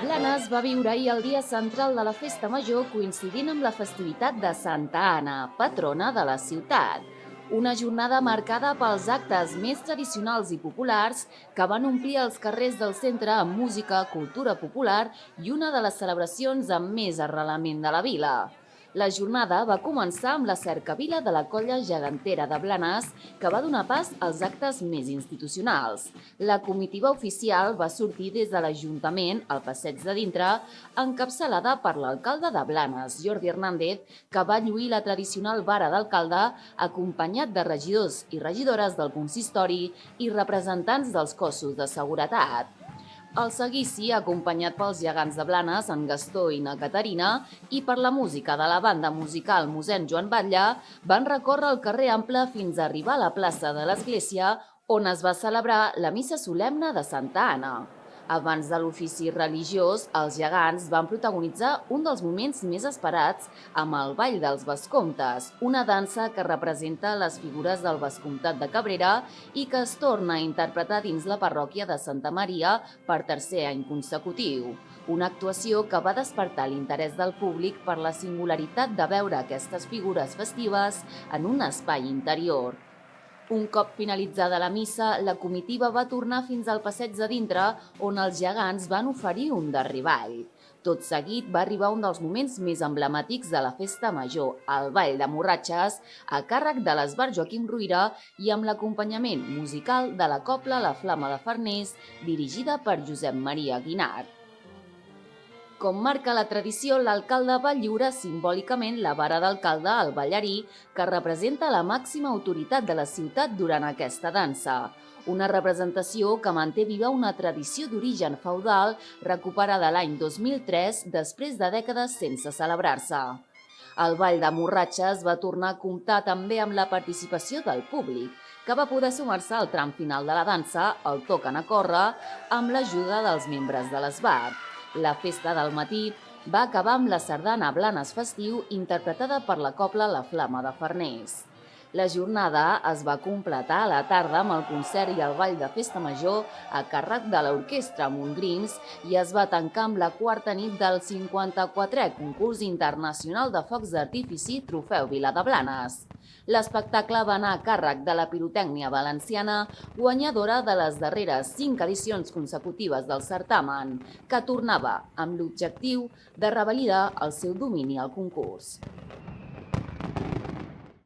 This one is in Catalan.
Blanes va viure ahir el dia central de la festa major coincidint amb la festivitat de Santa Anna, patrona de la ciutat. Una jornada marcada pels actes més tradicionals i populars que van omplir els carrers del centre amb música, cultura popular i una de les celebracions amb més arrelament de la vila. La jornada va començar amb la cercavila de la colla gegantera de Blanes, que va donar pas als actes més institucionals. La comitiva oficial va sortir des de l'Ajuntament, al passeig de dintre, encapçalada per l'alcalde de Blanes, Jordi Hernández, que va lluir la tradicional vara d'alcalde, acompanyat de regidors i regidores del consistori i representants dels cossos de seguretat. El seguici, acompanyat pels gegants de Blanes, en Gastó i na Caterina, i per la música de la banda musical mossèn Joan Batlle, van recórrer el carrer Ample fins a arribar a la plaça de l'Església, on es va celebrar la missa solemne de Santa Anna. Abans de l'ofici religiós, els gegants van protagonitzar un dels moments més esperats amb el Ball dels Vescomtes, una dansa que representa les figures del vescomtat de Cabrera i que es torna a interpretar dins la parròquia de Santa Maria per tercer any consecutiu. Una actuació que va despertar l'interès del públic per la singularitat de veure aquestes figures festives en un espai interior. Un cop finalitzada la missa, la comitiva va tornar fins al passeig de dintre, on els gegants van oferir un darrer ball. Tot seguit va arribar un dels moments més emblemàtics de la festa major, el ball de morratxes, a càrrec de l'esbart Joaquim Ruïra i amb l'acompanyament musical de la cobla La Flama de Farners, dirigida per Josep Maria Guinart. Com marca la tradició, l'alcalde va lliurar simbòlicament la vara d'alcalde al ballarí, que representa la màxima autoritat de la ciutat durant aquesta dansa. Una representació que manté viva una tradició d'origen feudal recuperada l'any 2003 després de dècades sense celebrar-se. El ball de morratxes va tornar a comptar també amb la participació del públic, que va poder sumar-se al tram final de la dansa, el Toquen a córrer, amb l'ajuda dels membres de l'esbart. La festa del matí va acabar amb la sardana Blanes Festiu interpretada per la cobla La Flama de Farners. La jornada es va completar a la tarda amb el concert i el ball de festa major a càrrec de l'Orquestra Montgrims i es va tancar amb la quarta nit del 54è concurs internacional de focs d'artifici Trofeu Vila de Blanes. L'espectacle va anar a càrrec de la pirotècnia valenciana, guanyadora de les darreres 5 edicions consecutives del certamen, que tornava amb l'objectiu de revalidar el seu domini al concurs.